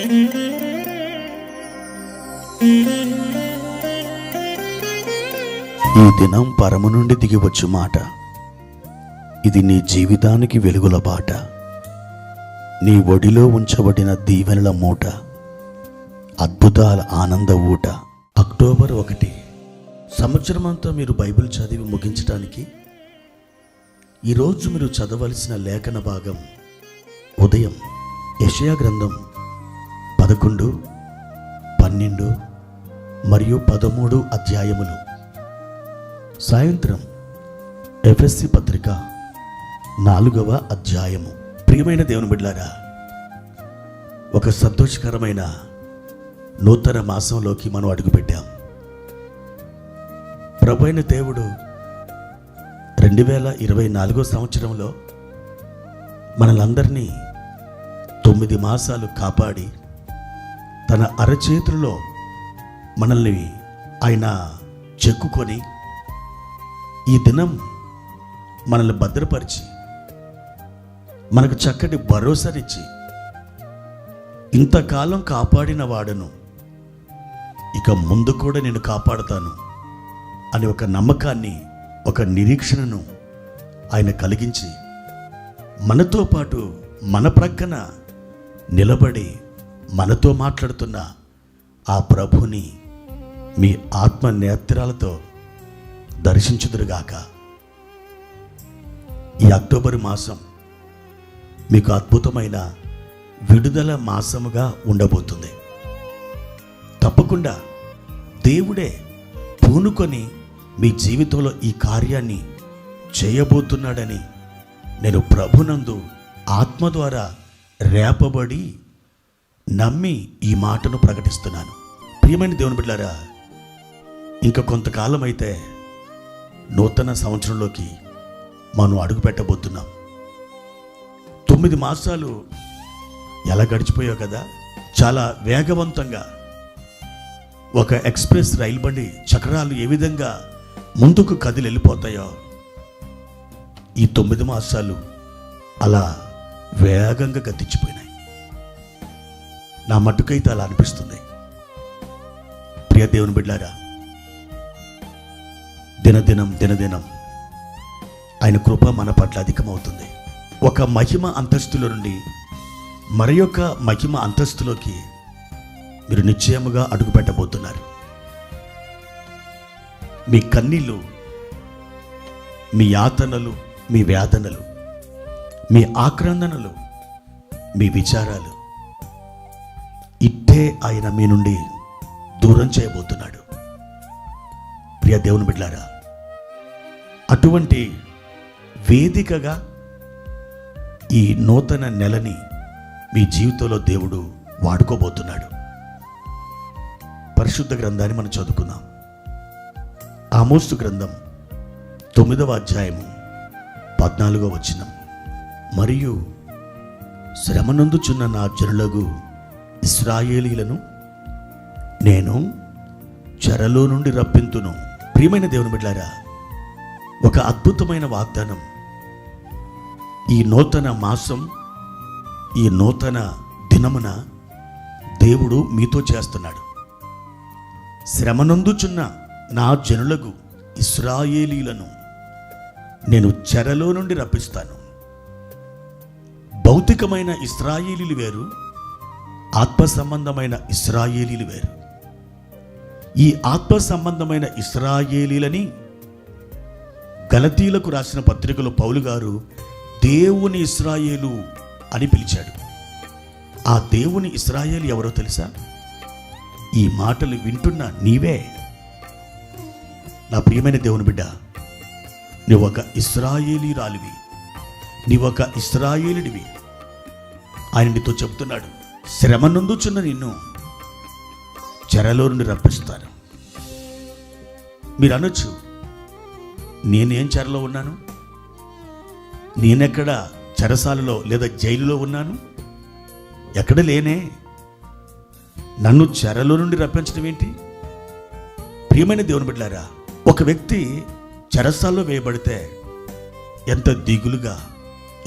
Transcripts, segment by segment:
ఈ దినం పరము నుండి దిగివచ్చు మాట, ఇది నీ జీవితానికి వెలుగుల బాట, నీ ఒడిలో ఉంచబడిన దీవెనల మూట, అద్భుతాల ఆనంద ఊట. అక్టోబర్ 1. సంవత్సరమంతా మీరు బైబిల్ చదివి ముగించడానికి ఈరోజు మీరు చదవలసిన లేఖన భాగం ఉదయం యెషయా గ్రంథం 11, 12 మరియు 13 అధ్యాయములు, సాయంత్రం ఎఫెసీ పత్రిక 4వ అధ్యాయము. ప్రియమైన దేవుని బిడ్డలారా, ఒక సంతోషకరమైన నూతన మాసంలోకి మనం అడుగుపెట్టాం. ప్రభు అయిన దేవుడు 2024 సంవత్సరంలో మనలందరినీ 9 మాసాలు కాపాడి తన అరచేతుల్లో మనల్ని ఆయన చెక్కుకొని ఈ దినం మనల్ని భద్రపరిచి మనకు చక్కటి భరోసానిచ్చి ఇంతకాలం కాపాడిన వాడను ఇక ముందు కూడా నేను కాపాడుతాను అని ఒక నమ్మకాన్ని, ఒక నిరీక్షణను ఆయన కలిగించి మనతో పాటు మన ప్రక్కన నిలబడి మనతో మాట్లాడుతున్న ఆ ప్రభుని మీ ఆత్మ నేత్రాలతో దర్శించుదురుగాక. ఈ అక్టోబర్ మాసం మీకు అద్భుతమైన విడుదల మాసముగా ఉండబోతుంది. తప్పకుండా దేవుడే పూనుకొని మీ జీవితంలో ఈ కార్యాన్ని చేయబోతున్నాడని నేను ప్రభునందు ఆత్మ ద్వారా రేపబడి నమ్మి ఈ మాటను ప్రకటిస్తున్నాను. ప్రియమైన దేవుని బిడ్డలారా, ఇంకా కొంతకాలం అయితే నూతన సంవత్సరంలోకి మనం అడుగు పెట్టబోతున్నాం. 9 మాసాలు ఎలా గడిచిపోయావు కదా, చాలా వేగవంతంగా ఒక ఎక్స్ప్రెస్ రైలు బండి చక్రాలు ఏ విధంగా ముందుకు కదిలి వెళ్ళిపోతాయో ఈ 9 మాసాలు అలా వేగంగా గతించిపోయినాయి. నా మట్టుకైతే అలా అనిపిస్తుంది. ప్రియ దేవుని బిడ్డలారా, దినదినం ఆయన కృప మన పట్ల అధికమవుతుంది. ఒక మహిమ అంతస్తుల నుండి మరి యొక్క మహిమ అంతస్తులోకి మీరు నిశ్చయముగా అడుగుపెట్టబోతున్నారు. మీ కన్నీళ్ళు, మీ యాతనలు, మీ వేదనలు, మీ ఆక్రందనలు, మీ విచారాలు ఇట్టే ఆయన మీ నుండి దూరం చేయబోతున్నాడు. ప్రియ దేవుని బిడ్డలారా, అటువంటి వేదికగా ఈ నూతన నెలని మీ జీవితంలో దేవుడు వాడుకోబోతున్నాడు. పరిశుద్ధ గ్రంథాన్ని మనం చదువుకుందాం. ఆమోసు గ్రంథం 9వ అధ్యాయము 14వ వచనం. మరియు శ్రమనందుచున్న నా జనులకు ఇశ్రాయేలీలను నేను చెరలో నుండి రప్పింతును. ప్రియమైన దేవుని బిడ్డలారా, ఒక అద్భుతమైన వాగ్దానం ఈ నూతన మాసం, ఈ నూతన దినమున దేవుడు మీతో చేస్తున్నాడు. శ్రమనందుచున్న నా జనులకు ఇశ్రాయేలీలను నేను చెరలో నుండి రప్పిస్తాను. భౌతికమైన ఇశ్రాయేలీలు వేరు, ఆత్మ సంబంధమైన ఇశ్రాయేలీలు వేరు. ఈ ఆత్మ సంబంధమైన ఇశ్రాయేలీలని గలతీలకు రాసిన పత్రికలో పౌలు గారు దేవుని ఇశ్రాయేలు అని పిలిచాడు. ఆ దేవుని ఇశ్రాయేలు ఎవరో తెలుసా? ఈ మాటలు వింటున్న నీవే. నా ప్రియమైన దేవుని బిడ్డ, నువ్వొక ఇశ్రాయేలీరాలివి, నీవొక ఇశ్రాయేలుడివి. ఆయన నీతో చెబుతున్నాడు, శ్రమ నొందుచున్న నిన్ను చెరలో నుండి రప్పిస్తాను. మీరు అనొచ్చు, నేనేం చెరలో ఉన్నాను? నేనెక్కడ చెరసాలలో లేదా జైలులో ఉన్నాను? ఎక్కడ లేనే. నన్ను చెరలో నుండి రప్పించడం ఏంటి? ప్రియమైన దేవుని బిడ్డలారా, ఒక వ్యక్తి చెరసాల్లో వేయబడితే ఎంత దిగులుగా,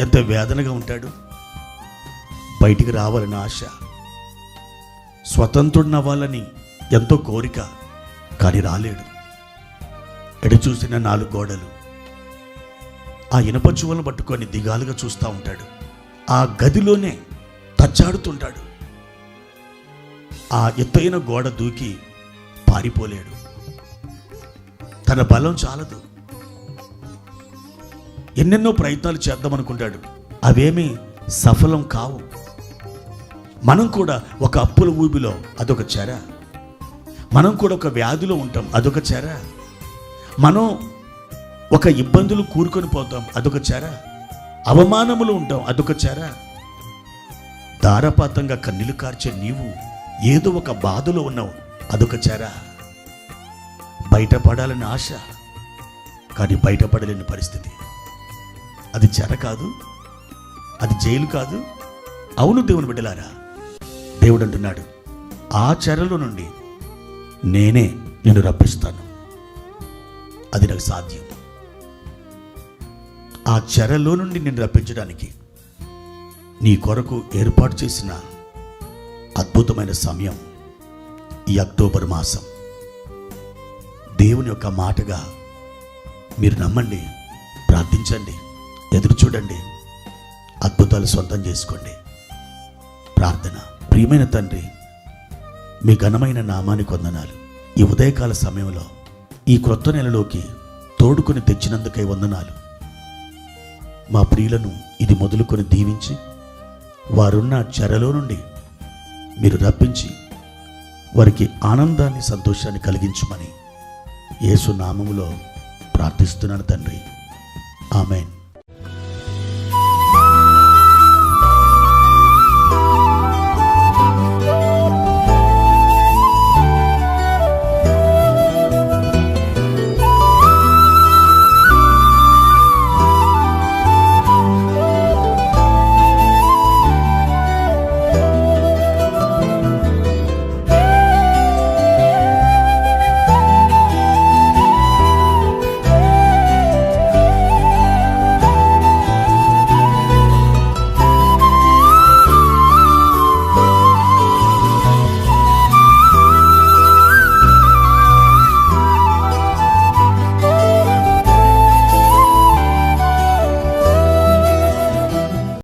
ఎంత వేదనగా ఉంటాడు. బయటికి రావాలని ఆశ, స్వతంత్రుడినవ్వాలని ఎంతో కోరిక, కానీ రాలేడు. ఎడు చూసిన 4 గోడలు. ఆ ఇనప చువ్వలను పట్టుకొని దిగాలుగా చూస్తూ ఉంటాడు. ఆ గదిలోనే తచ్చాడుతుంటాడు. ఆ ఎత్తైన గోడ దూకి పారిపోలేడు. తన బలం చాలదు. ఎన్నెన్నో ప్రయత్నాలు చేద్దామనుకుంటాడు, అవేమీ సఫలం కావు. మనం కూడా ఒక అప్పుల ఊబిలో అదొక చెర. మనం కూడా ఒక వ్యాధిలో ఉంటాం, అదొక చెర. మనం ఒక ఇబ్బందులు కూరుకొని పోతాం, అదొక చెర. అవమానములు ఉంటాం, అదొక చెర. ధారాపాతంగా కన్నీళ్లు కార్చే నీవు ఏదో ఒక బాధలో ఉన్నావు, అదొక చెర. బయటపడాలని ఆశ, కానీ బయటపడలేని పరిస్థితి. అది చెర కాదు, అది జైలు కాదు. అవును దేవుని బిడ్డలారా, దేవుడు అంటున్నాడు, ఆ చెరలో నుండి నేనే నిన్ను రప్పిస్తాను. అది నాకు సాధ్యం. ఆ చెరలో నుండి నిన్ను రప్పించడానికి నీ కొరకు ఏర్పాటు చేసిన అద్భుతమైన సమయం ఈ అక్టోబర్ మాసం. దేవుని యొక్క మాటగా మీరు నమ్మండి, ప్రార్థించండి, ఎదురు చూడండి, అద్భుతాలు సొంతం చేసుకోండి. ప్రార్థన. ప్రియమైన తండ్రి, మీ ఘనమైన నామానికి వందనాలు. ఈ ఉదయకాల సమయంలో ఈ క్రొత్త నెలలోకి తోడుకొని తెచ్చినందుకై వందనాలు. మా ప్రియులను ఇది మొదలుకొని దీవించి వారున్న చెరలో నుండి మీరు రప్పించి వారికి ఆనందాన్ని, సంతోషాన్ని కలిగించమని యేసు నామములో ప్రార్థిస్తున్నాను తండ్రి. ఆమేన్.